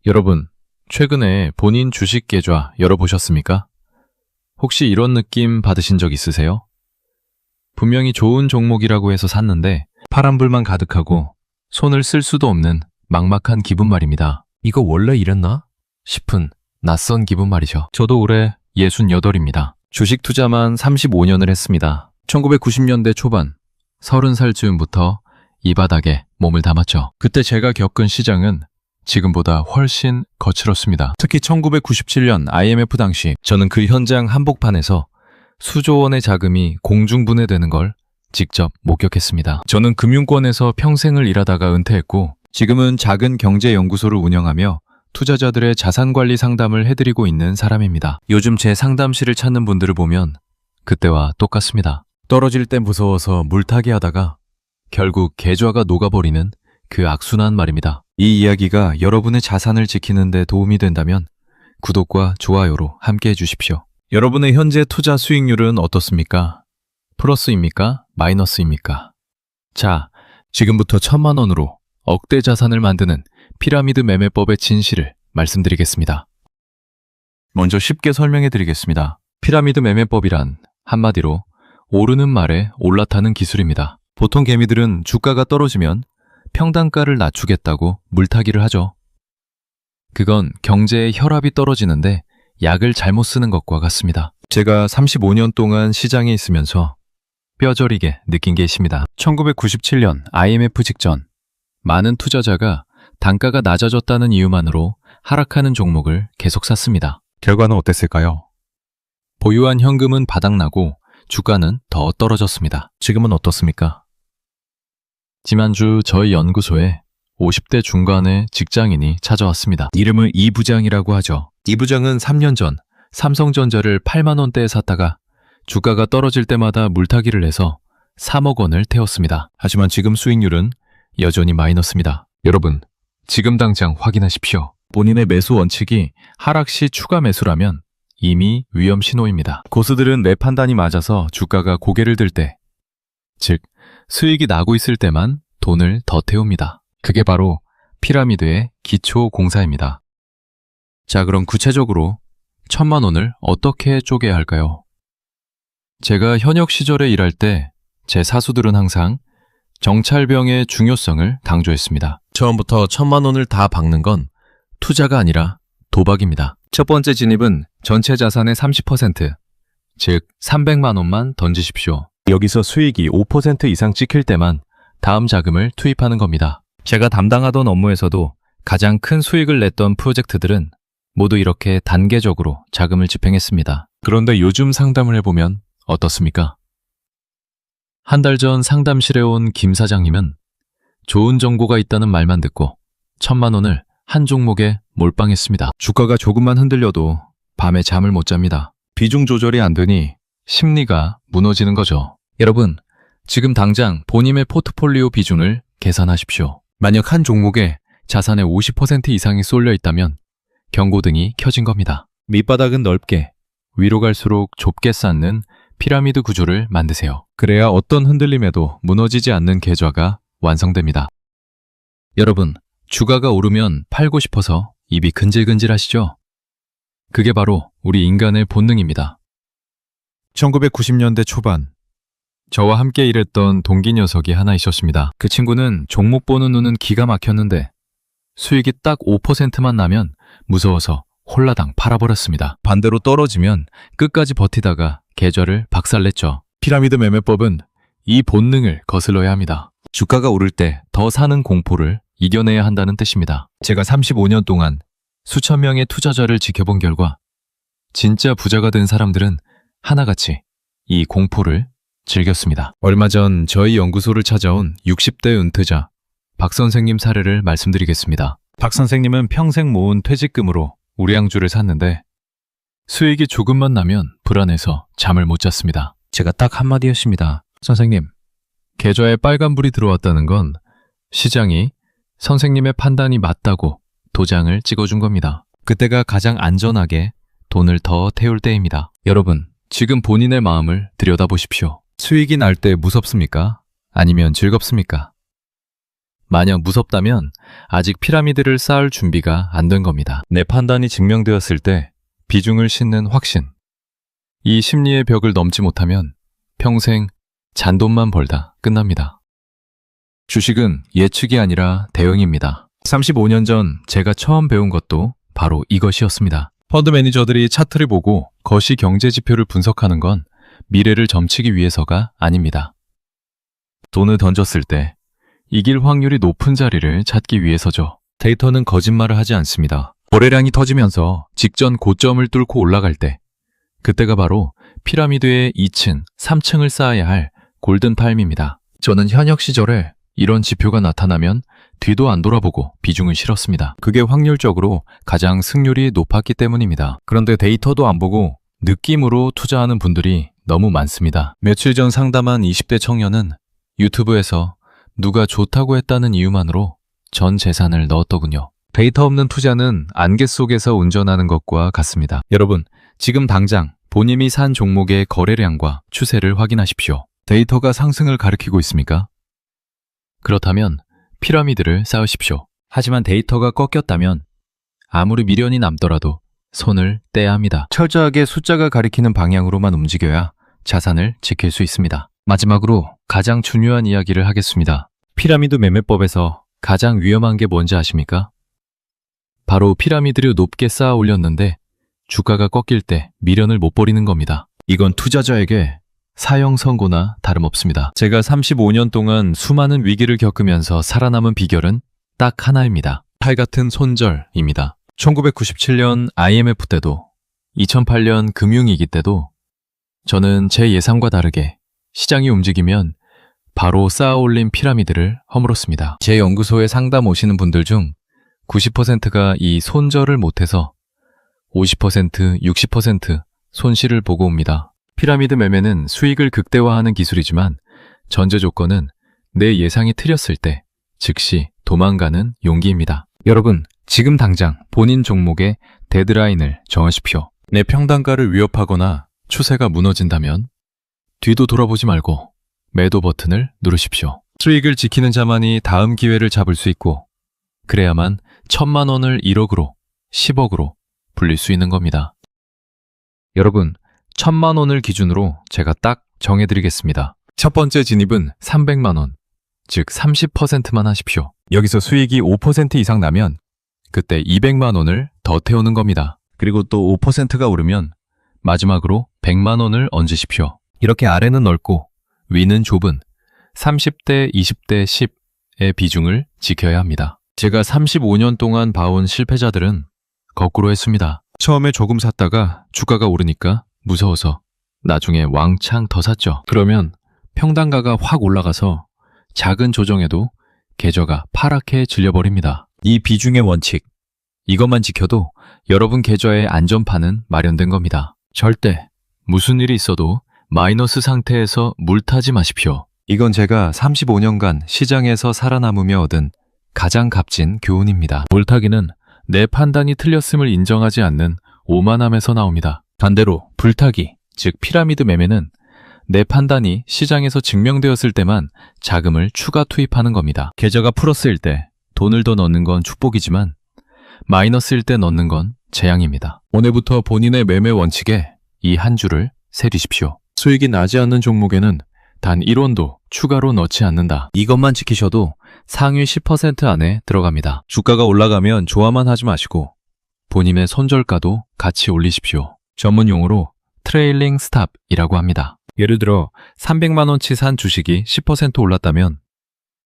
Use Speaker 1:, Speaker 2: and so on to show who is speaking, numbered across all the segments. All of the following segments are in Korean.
Speaker 1: 여러분, 최근에 본인 주식 계좌 열어보셨습니까? 혹시 이런 느낌 받으신 적 있으세요? 분명히 좋은 종목이라고 해서 샀는데 파란불만 가득하고 손을 쓸 수도 없는 막막한 기분 말입니다. 이거 원래 이랬나? 싶은 낯선 기분 말이죠. 저도 올해 68입니다. 주식 투자만 35년을 했습니다. 1990년대 초반 30살쯤부터 이 바닥에 몸을 담았죠. 그때 제가 겪은 시장은 지금보다 훨씬 거칠었습니다. 특히 1997년 IMF 당시 저는 그 현장 한복판에서 수조 원의 자금이 공중분해되는 걸 직접 목격했습니다. 저는 금융권에서 평생을 일하다가 은퇴했고 지금은 작은 경제연구소를 운영하며 투자자들의 자산관리 상담을 해드리고 있는 사람입니다. 요즘 제 상담실을 찾는 분들을 보면 그때와 똑같습니다. 떨어질 땐 무서워서 물타기 하다가 결국 계좌가 녹아버리는 그 악순환 말입니다. 이 이야기가 여러분의 자산을 지키는 데 도움이 된다면 구독과 좋아요로 함께 해주십시오. 여러분의 현재 투자 수익률은 어떻습니까? 플러스입니까? 마이너스입니까? 자, 지금부터 1,000만 원으로 억대 자산을 만드는 피라미드 매매법의 진실을 말씀드리겠습니다. 먼저 쉽게 설명해 드리겠습니다. 피라미드 매매법이란 한마디로 오르는 말에 올라타는 기술입니다. 보통 개미들은 주가가 떨어지면 평단가를 낮추겠다고 물타기를 하죠. 그건 경제의 혈압이 떨어지는데 약을 잘못 쓰는 것과 같습니다. 제가 35년 동안 시장에 있으면서 뼈저리게 느낀 게 있습니다. 1997년 IMF 직전 많은 투자자가 단가가 낮아졌다는 이유만으로 하락하는 종목을 계속 샀습니다. 결과는 어땠을까요? 보유한 현금은 바닥나고 주가는 더 떨어졌습니다. 지금은 어떻습니까? 지난주 저희 연구소에 50대 중반의 직장인이 찾아왔습니다. 이름을 이 부장이라고 하죠. 이 부장은 3년 전 삼성전자를 8만 원대에 샀다가 주가가 떨어질 때마다 물타기를 해서 3억 원을 태웠습니다. 하지만 지금 수익률은 여전히 마이너스입니다. 여러분, 지금 당장 확인하십시오. 본인의 매수 원칙이 하락 시 추가 매수라면 이미 위험 신호입니다. 고수들은 내 판단이 맞아서 주가가 고개를 들 때, 즉 수익이 나고 있을 때만 돈을 더 태웁니다. 그게 바로 피라미드의 기초 공사입니다. 자, 그럼 구체적으로 1,000만 원을 어떻게 쪼개야 할까요? 제가 현역 시절에 일할 때 제 사수들은 항상 정찰병의 중요성을 강조했습니다. 처음부터 1,000만 원을 다 박는 건 투자가 아니라 도박입니다. 첫 번째 진입은 전체 자산의 30%, 즉 300만 원만 던지십시오. 여기서 수익이 5% 이상 찍힐 때만 다음 자금을 투입하는 겁니다. 제가 담당하던 업무에서도 가장 큰 수익을 냈던 프로젝트들은 모두 이렇게 단계적으로 자금을 집행했습니다. 그런데 요즘 상담을 해보면 어떻습니까? 한 달 전 상담실에 온 김 사장님은 좋은 정보가 있다는 말만 듣고 1,000만 원을 한 종목에 몰빵했습니다. 주가가 조금만 흔들려도 밤에 잠을 못 잡니다. 비중 조절이 안 되니 심리가 무너지는 거죠. 여러분, 지금 당장 본인의 포트폴리오 비중을 계산하십시오. 만약 한 종목에 자산의 50% 이상이 쏠려 있다면 경고등이 켜진 겁니다. 밑바닥은 넓게, 위로 갈수록 좁게 쌓는 피라미드 구조를 만드세요. 그래야 어떤 흔들림에도 무너지지 않는 계좌가 완성됩니다. 여러분, 주가가 오르면 팔고 싶어서 입이 근질근질 하시죠? 그게 바로 우리 인간의 본능입니다. 1990년대 초반, 저와 함께 일했던 동기 녀석이 하나 있었습니다. 그 친구는 종목 보는 눈은 기가 막혔는데 수익이 딱 5%만 나면 무서워서 홀라당 팔아버렸습니다. 반대로 떨어지면 끝까지 버티다가 계좌를 박살냈죠. 피라미드 매매법은 이 본능을 거슬러야 합니다. 주가가 오를 때 더 사는 공포를 이겨내야 한다는 뜻입니다. 제가 35년 동안 수천 명의 투자자를 지켜본 결과 진짜 부자가 된 사람들은 하나같이 이 공포를 즐겼습니다. 얼마 전 저희 연구소를 찾아온 60대 은퇴자 박 선생님 사례를 말씀드리겠습니다. 박 선생님은 평생 모은 퇴직금으로 우량주를 샀는데 수익이 조금만 나면 불안해서 잠을 못 잤습니다. 제가 딱 한마디 했습니다. 선생님, 계좌에 빨간불이 들어왔다는 건 시장이 선생님의 판단이 맞다고 도장을 찍어준 겁니다. 그때가 가장 안전하게 돈을 더 태울 때입니다. 여러분, 지금 본인의 마음을 들여다보십시오. 수익이 날 때 무섭습니까? 아니면 즐겁습니까? 만약 무섭다면 아직 피라미드를 쌓을 준비가 안 된 겁니다. 내 판단이 증명되었을 때 비중을 싣는 확신. 이 심리의 벽을 넘지 못하면 평생 잔돈만 벌다 끝납니다. 주식은 예측이 아니라 대응입니다. 35년 전 제가 처음 배운 것도 바로 이것이었습니다. 펀드 매니저들이 차트를 보고 거시 경제 지표를 분석하는 건 미래를 점치기 위해서가 아닙니다. 돈을 던졌을 때 이길 확률이 높은 자리를 찾기 위해서죠. 데이터는 거짓말을 하지 않습니다. 거래량이 터지면서 직전 고점을 뚫고 올라갈 때, 그때가 바로 피라미드의 2층, 3층을 쌓아야 할 골든타임입니다. 저는 현역 시절에 이런 지표가 나타나면 뒤도 안 돌아보고 비중을 실었습니다. 그게 확률적으로 가장 승률이 높았기 때문입니다. 그런데 데이터도 안 보고 느낌으로 투자하는 분들이 너무 많습니다. 며칠 전 상담한 20대 청년은 유튜브에서 누가 좋다고 했다는 이유만으로 전 재산을 넣었더군요. 데이터 없는 투자는 안개 속에서 운전하는 것과 같습니다. 여러분, 지금 당장 본인이 산 종목의 거래량과 추세를 확인하십시오. 데이터가 상승을 가리키고 있습니까? 그렇다면 피라미드를 쌓으십시오. 하지만 데이터가 꺾였다면 아무리 미련이 남더라도 손을 떼야 합니다. 철저하게 숫자가 가리키는 방향으로만 움직여야 자산을 지킬 수 있습니다. 마지막으로 가장 중요한 이야기를 하겠습니다. 피라미드 매매법에서 가장 위험한 게 뭔지 아십니까? 바로 피라미드를 높게 쌓아 올렸는데 주가가 꺾일 때 미련을 못 버리는 겁니다. 이건 투자자에게 사형 선고나 다름없습니다. 제가 35년 동안 수많은 위기를 겪으면서 살아남은 비결은 딱 하나입니다. 칼 같은 손절입니다. 1997년 IMF 때도 2008년 금융위기 때도 저는 제 예상과 다르게 시장이 움직이면 바로 쌓아 올린 피라미드를 허물었습니다. 제 연구소에 상담 오시는 분들 중 90%가 이 손절을 못해서 50%, 60% 손실을 보고 옵니다. 피라미드 매매는 수익을 극대화하는 기술이지만 전제 조건은 내 예상이 틀렸을 때 즉시 도망가는 용기입니다. 여러분, 지금 당장 본인 종목의 데드라인을 정하십시오. 내 평단가를 위협하거나 추세가 무너진다면 뒤도 돌아보지 말고 매도 버튼을 누르십시오. 수익을 지키는 자만이 다음 기회를 잡을 수 있고 그래야만 1,000만 원을 1억으로, 10억으로 불릴 수 있는 겁니다. 여러분, 1,000만 원을 기준으로 제가 딱 정해드리겠습니다. 첫 번째 진입은 300만 원, 즉 30%만 하십시오. 여기서 수익이 5% 이상 나면 그때 200만 원을 더 태우는 겁니다. 그리고 또 5%가 오르면 마지막으로 100만 원을 얹으십시오. 이렇게 아래는 넓고 위는 좁은 30대, 20대, 10의 비중을 지켜야 합니다. 제가 35년 동안 봐온 실패자들은 거꾸로 했습니다. 처음에 조금 샀다가 주가가 오르니까 무서워서 나중에 왕창 더 샀죠. 그러면 평단가가 확 올라가서 작은 조정에도 계좌가 파랗게 질려버립니다. 이 비중의 원칙, 이것만 지켜도 여러분 계좌의 안전판은 마련된 겁니다. 절대 무슨 일이 있어도 마이너스 상태에서 물타지 마십시오. 이건 제가 35년간 시장에서 살아남으며 얻은 가장 값진 교훈입니다. 물타기는 내 판단이 틀렸음을 인정하지 않는 오만함에서 나옵니다. 반대로 불타기, 즉 피라미드 매매는 내 판단이 시장에서 증명되었을 때만 자금을 추가 투입하는 겁니다. 계좌가 플러스일 때 돈을 더 넣는 건 축복이지만 마이너스일 때 넣는 건 재앙입니다. 오늘부터 본인의 매매 원칙에 이 한 줄을 새기십시오. 수익이 나지 않는 종목에는 단 1원도 추가로 넣지 않는다. 이것만 지키셔도 상위 10% 안에 들어갑니다. 주가가 올라가면 좋아만 하지 마시고 본인의 손절가도 같이 올리십시오. 전문 용어로 트레일링 스탑이라고 합니다. 예를 들어 300만 원치 산 주식이 10% 올랐다면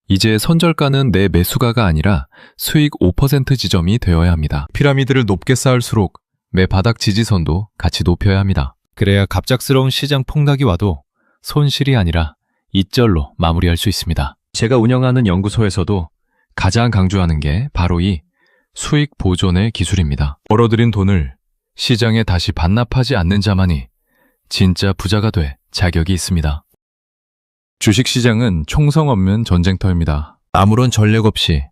Speaker 1: 이제 손절가는 내 매수가가 아니라 수익 5% 지점이 되어야 합니다. 피라미드를 높게 쌓을수록 매 바닥 지지선도 같이 높여야 합니다. 그래야 갑작스러운 시장 폭락이 와도 손실이 아니라 이절로 마무리할 수 있습니다. 제가 운영하는 연구소에서도 가장 강조하는 게 바로 이 수익 보존의 기술입니다. 벌어들인 돈을 시장에 다시 반납하지 않는 자만이 진짜 부자가 돼 자격이 있습니다. 주식시장은 총성 없는 전쟁터입니다. 아무런 전략 없이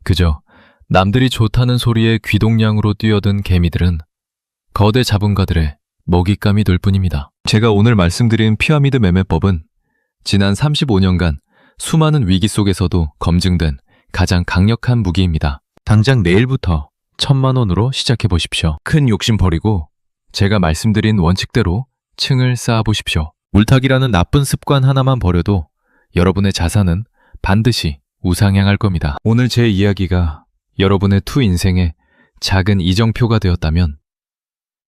Speaker 1: 그저 남들이 좋다는 소리에 귀동냥으로 뛰어든 개미들은 거대 자본가들의 먹잇감이 될 뿐입니다. 제가 오늘 말씀드린 피라미드 매매법은 지난 35년간 수많은 위기 속에서도 검증된 가장 강력한 무기입니다. 당장 내일부터 1,000만 원으로 시작해 보십시오. 큰 욕심 버리고 제가 말씀드린 원칙대로 층을 쌓아 보십시오. 물타기라는 나쁜 습관 하나만 버려도 여러분의 자산은 반드시 우상향할 겁니다. 오늘 제 이야기가 여러분의 투 인생의 작은 이정표가 되었다면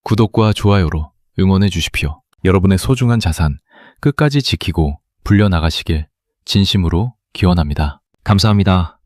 Speaker 1: 구독과 좋아요로 응원해 주십시오. 여러분의 소중한 자산 끝까지 지키고 불려나가시길 진심으로 기원합니다. 감사합니다.